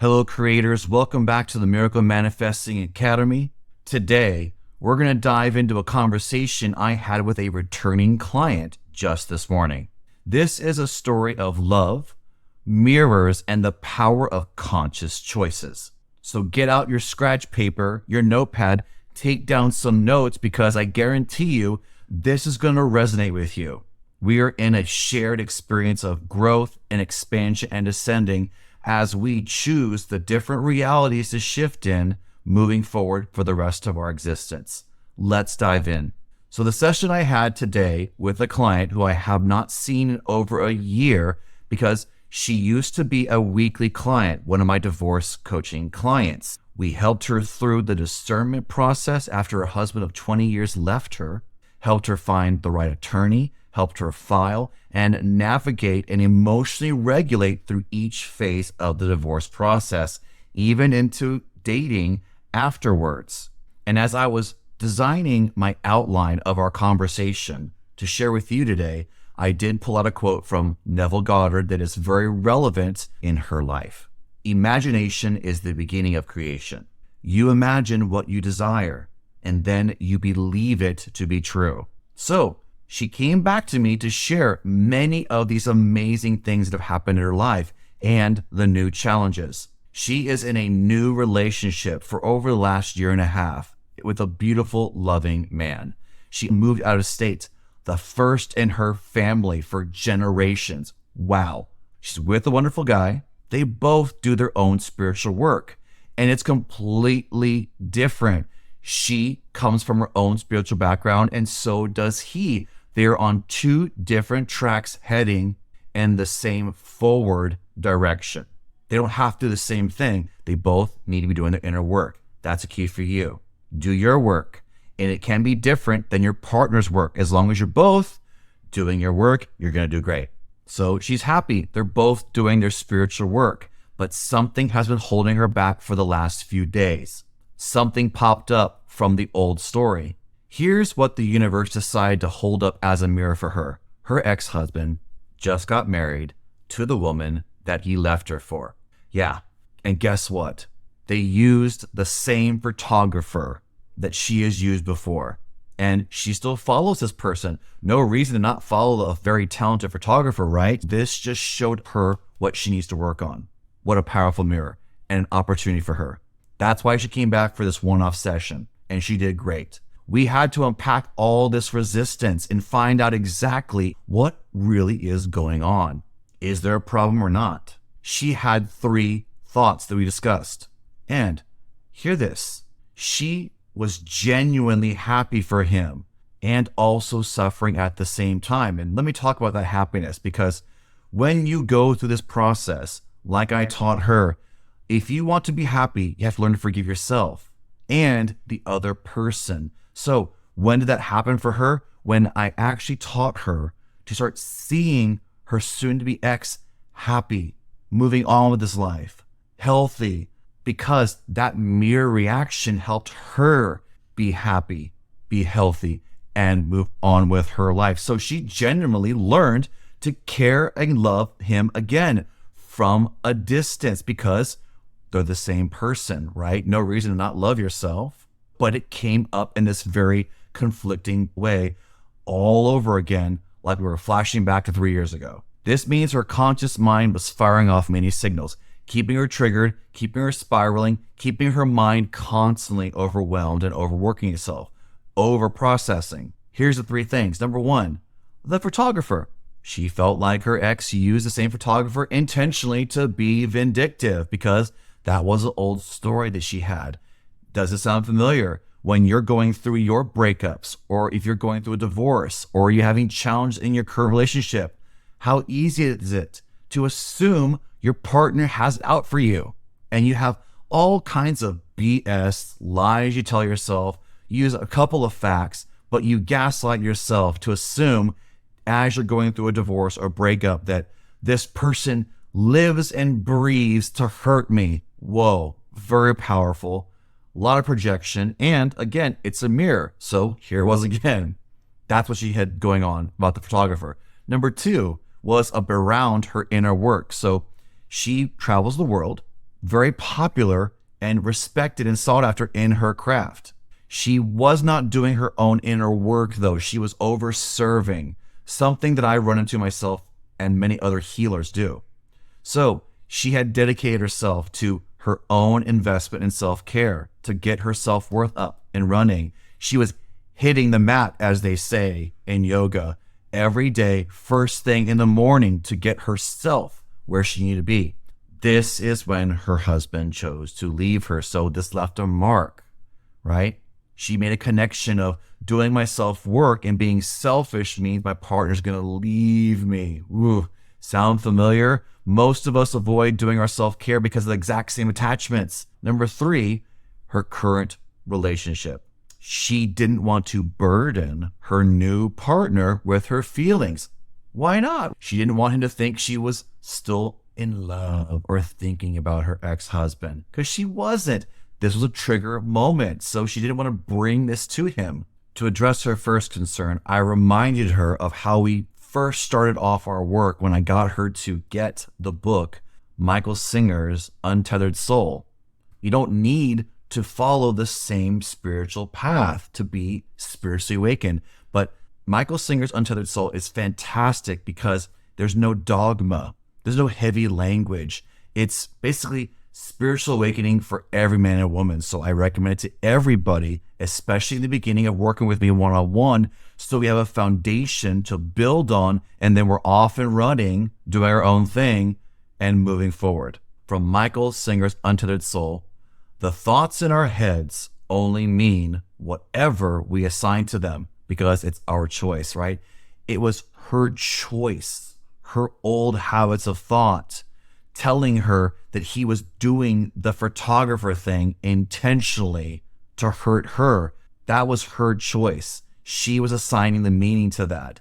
Hello, creators. Welcome back to the Miracle Manifesting Academy. Today, we're going to dive into a conversation I had with a returning client just this morning. This is a story of love, mirrors, and the power of conscious choices. So get out your scratch paper, your notepad, take down some notes because I guarantee you this is going to resonate with you. We are in a shared experience of growth and expansion and ascending as we choose the different realities to shift in moving forward for the rest of our existence. Let's dive in. So the session I had today with a client who I have not seen in over a year because she used to be a weekly client, one of my divorce coaching clients. We helped her through the discernment process after her husband of 20 years left her, helped her find the right attorney, helped her file and navigate and emotionally regulate through each phase of the divorce process, even into dating afterwards. And as I was designing my outline of our conversation to share with you today, I did pull out a quote from Neville Goddard that is very relevant in her life. Imagination is the beginning of creation. You imagine what you desire, and then you believe it to be true. So she came back to me to share many of these amazing things that have happened in her life and the new challenges. She is in a new relationship for over the last year and a half with a beautiful, loving man. She moved out of state, the first in her family for generations. Wow. She's with a wonderful guy. They both do their own spiritual work, and it's completely different. She comes from her own spiritual background, and so does he. They're on two different tracks heading in the same forward direction. They don't have to do the same thing. They both need to be doing their inner work. That's a key for you. Do your work, and it can be different than your partner's work. As long as you're both doing your work, you're going to do great. So she's happy. They're both doing their spiritual work, but something has been holding her back for the last few days. Something popped up from the old story. Here's what the universe decided to hold up as a mirror for her. Her ex-husband just got married to the woman that he left her for. Yeah, and guess what? They used the same photographer that she has used before. And she still follows this person. No reason to not follow a very talented photographer, right? This just showed her what she needs to work on. What a powerful mirror and an opportunity for her. That's why she came back for this one-off session, and she did great. We had to unpack all this resistance and find out exactly what really is going on. Is there a problem or not? She had 3 thoughts that we discussed. And hear this. She was genuinely happy for him and also suffering at the same time. And let me talk about that happiness, because when you go through this process, like I taught her, if you want to be happy, you have to learn to forgive yourself and the other person. So when did that happen for her? When I actually taught her to start seeing her soon-to-be ex happy, moving on with his life, healthy, because that mirror reaction helped her be happy, be healthy, and move on with her life. So she genuinely learned to care and love him again from a distance because they're the same person, right? No reason to not love yourself. But it came up in this very conflicting way all over again, like we were flashing back to 3 years ago. This means her conscious mind was firing off many signals, keeping her triggered, keeping her spiraling, keeping her mind constantly overwhelmed and overworking itself, over-processing. Here's the 3 things. Number 1, the photographer. She felt like her ex used the same photographer intentionally to be vindictive because that was an old story that she had. Does it sound familiar? When you're going through your breakups, or if you're going through a divorce, or you're having challenges in your current relationship, how easy is it to assume your partner has it out for you? And you have all kinds of BS, lies you tell yourself, you use a couple of facts, but you gaslight yourself to assume as you're going through a divorce or breakup that this person lives and breathes to hurt me. Whoa, very powerful. A lot of projection, and again, it's a mirror. So here it was again. That's what she had going on about the photographer. Number 2 was around her inner work. So she travels the world very popular and respected and sought after in her craft. She was not doing her own inner work though. She was over serving, something that I run into myself and many other healers do. So she had dedicated herself to her own investment in self-care to get her self-worth up and running. She was hitting the mat, as they say in yoga, every day, first thing in the morning to get herself where she needed to be. This is when her husband chose to leave her. So this left a mark, right? She made a connection of doing my self-work and being selfish means my partner's going to leave me. Ooh, sound familiar? Most of us avoid doing our self-care because of the exact same attachments. Number 3, her current relationship. She didn't want to burden her new partner with her feelings. Why not? She didn't want him to think she was still in love or thinking about her ex-husband, because she wasn't. This was a trigger moment, so she didn't want to bring this to him. To address her first concern, I reminded her of how we first started off our work when I got her to get the book, Michael Singer's Untethered Soul. You don't need to follow the same spiritual path to be spiritually awakened, but Michael Singer's Untethered Soul is fantastic because there's no dogma. There's no heavy language. It's basically spiritual awakening for every man and woman. So I recommend it to everybody, especially in the beginning of working with me one-on-one, so we have a foundation to build on, and then we're off and running, doing our own thing, and moving forward. From Michael Singer's Untethered Soul, the thoughts in our heads only mean whatever we assign to them because it's our choice, right? It was her choice, her old habits of thought, telling her that he was doing the photographer thing intentionally to hurt her. That was her choice. She was assigning the meaning to that.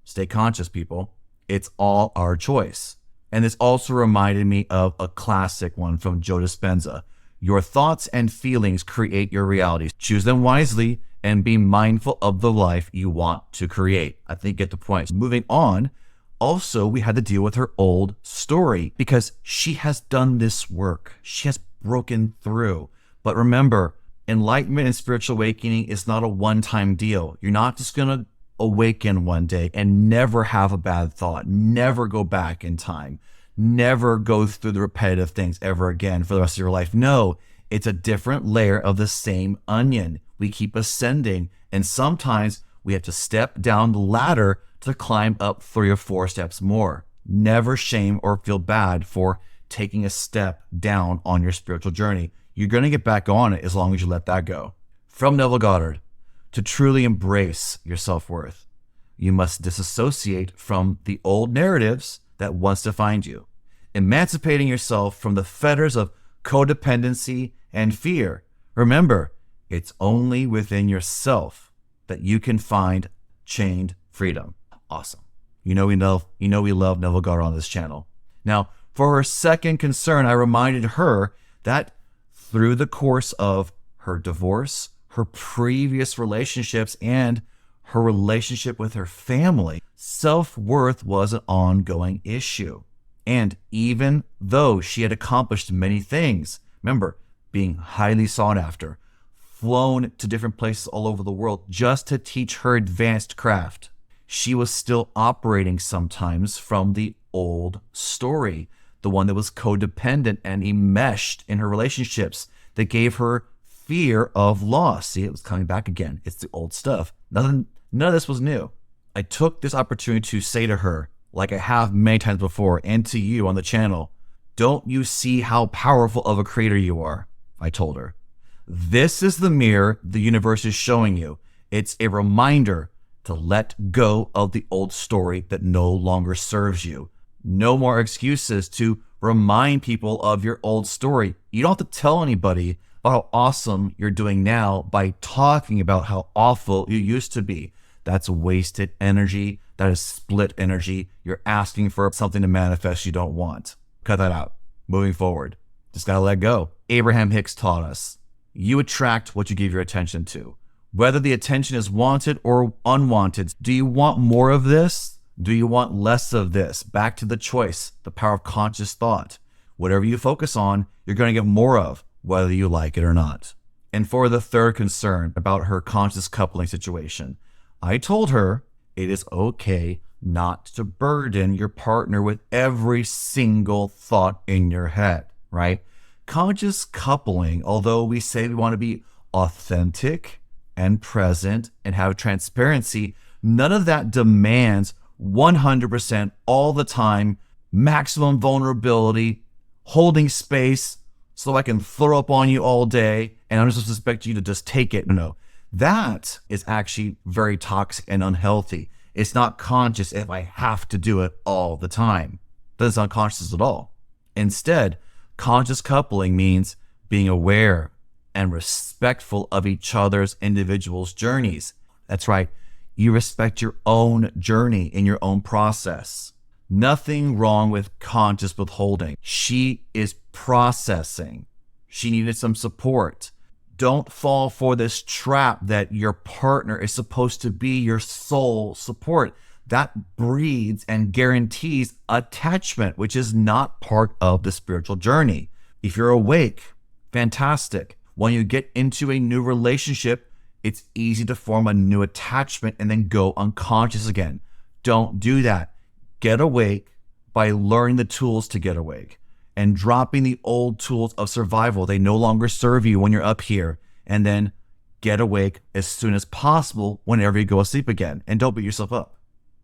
Stay conscious, people. It's all our choice. And this also reminded me of a classic one from Joe Dispenza. Your thoughts and feelings create your realities. Choose them wisely and be mindful of the life you want to create. I think you get the point. Moving on, also, we had to deal with her old story because she has done this work. She has broken through. But remember, enlightenment and spiritual awakening is not a one-time deal. You're not just going to awaken one day and never have a bad thought, never go back in time, never go through the repetitive things ever again for the rest of your life. No, it's a different layer of the same onion. We keep ascending, and sometimes we have to step down the ladder to climb up 3 or 4 steps more. Never shame or feel bad for taking a step down on your spiritual journey. You're going to get back on it as long as you let that go. From Neville Goddard, to truly embrace your self-worth, you must disassociate from the old narratives that once defined you, emancipating yourself from the fetters of codependency and fear. Remember, it's only within yourself that you can find chained freedom. Awesome. We love Neville Goddard on this channel. Now, for her second concern, I reminded her that through the course of her divorce, her previous relationships, and her relationship with her family, self-worth was an ongoing issue. And even though she had accomplished many things, remember, being highly sought after, flown to different places all over the world just to teach her advanced craft, she was still operating sometimes from the old story, the one that was codependent and enmeshed in her relationships that gave her fear of loss. See, it was coming back again. It's the old stuff. None of this was new. I took this opportunity to say to her, like I have many times before, and to you on the channel, don't you see how powerful of a creator you are? I told her. This is the mirror the universe is showing you. It's a reminder to let go of the old story that no longer serves you. No more excuses to remind people of your old story. You don't have to tell anybody about how awesome you're doing now by talking about how awful you used to be. That's wasted energy. That is split energy. You're asking for something to manifest you don't want. Cut that out. Moving forward. Just gotta let go. Abraham Hicks taught us, you attract what you give your attention to. Whether the attention is wanted or unwanted, do you want more of this? Do you want less of this? Back to the choice, the power of conscious thought. Whatever you focus on, you're going to get more of, whether you like it or not. And for the third concern about her conscious coupling situation, I told her it is okay not to burden your partner with every single thought in your head, right? Conscious coupling, although we say we want to be authentic and present and have transparency, none of that demands 100% all the time, maximum vulnerability, holding space so I can throw up on you all day and I'm just expect you to just take it. No, that is actually very toxic and unhealthy. It's not conscious if I have to do it all the time. Doesn't sound conscious at all. Instead, conscious coupling means being aware and respectful of each other's individuals' journeys. That's right. You respect your own journey in your own process. Nothing wrong with conscious withholding. She is processing. She needed some support. Don't fall for this trap that your partner is supposed to be your sole support. That breeds and guarantees attachment, which is not part of the spiritual journey. If you're awake, fantastic. When you get into a new relationship, it's easy to form a new attachment and then go unconscious again. Don't do that. Get awake by learning the tools to get awake and dropping the old tools of survival. They no longer serve you when you're up here. And then get awake as soon as possible whenever you go asleep again. And don't beat yourself up.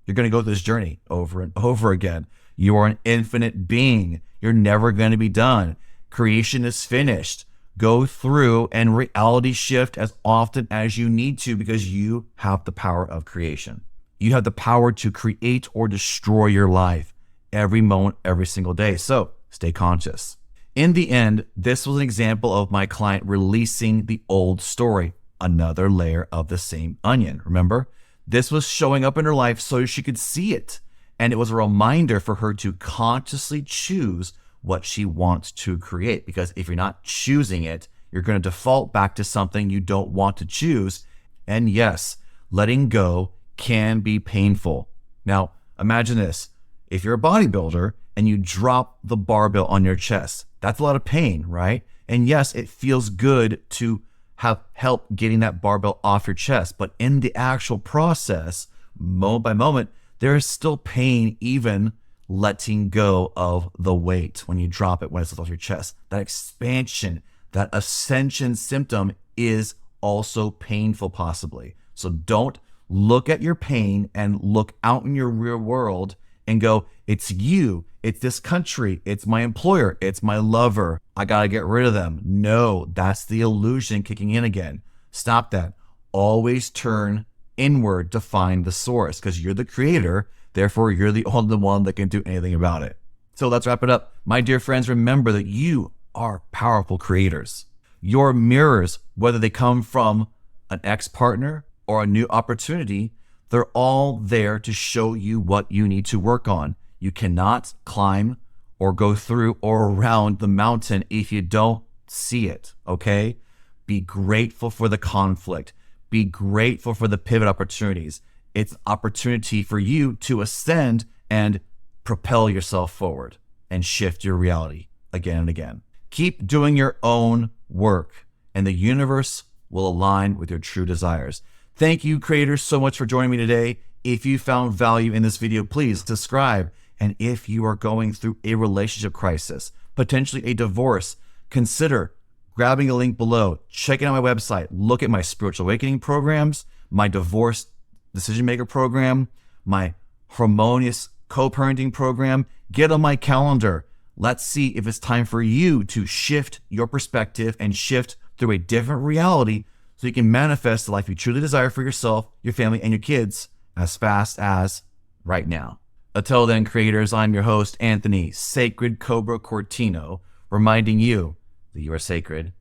You're going to go through this journey over and over again. You are an infinite being. You're never going to be done. Creation is finished. Go through and reality shift as often as you need to because you have the power of creation. You have the power to create or destroy your life every moment, every single day. So stay conscious. In the end, this was an example of my client releasing the old story, another layer of the same onion. Remember, this was showing up in her life so she could see it. And it was a reminder for her to consciously choose what she wants to create. Because if you're not choosing it, you're going to default back to something you don't want to choose. And yes, letting go can be painful. Now, imagine this. If you're a bodybuilder and you drop the barbell on your chest, that's a lot of pain, right? And yes, it feels good to have help getting that barbell off your chest. But in the actual process, moment by moment, there is still pain even letting go of the weight when you drop it, when it's off your chest. That expansion, that ascension symptom is also painful possibly. So don't look at your pain and look out in your real world and go, it's you, it's this country, it's my employer, it's my lover, I gotta get rid of them. No, that's the illusion kicking in again. Stop that. Always turn inward to find the source because you're the creator, therefore you're the only one that can do anything about it. So let's wrap it up. My dear friends, remember that you are powerful creators. Your mirrors, whether they come from an ex-partner or a new opportunity, they're all there to show you what you need to work on. You cannot climb or go through or around the mountain if you don't see it, okay? Be grateful for the conflict. Be grateful for the pivot opportunities. It's opportunity for you to ascend and propel yourself forward and shift your reality again and again. Keep doing your own work and the universe will align with your true desires. Thank you, creators, so much for joining me today. If you found value in this video, please subscribe. And if you are going through a relationship crisis, potentially a divorce, consider grabbing a link below, checking out my website, look at my spiritual awakening programs, my divorce decision maker program, my harmonious co-parenting program. Get on my calendar. Let's see if it's time for you to shift your perspective and shift through a different reality so you can manifest the life you truly desire for yourself, your family, and your kids as fast as right now. Until then, creators, I'm your host, Anthony Sacred Cobra Cortino, reminding you that you are sacred,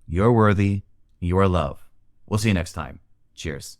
you're worthy, you are love. We'll see you next time. Cheers.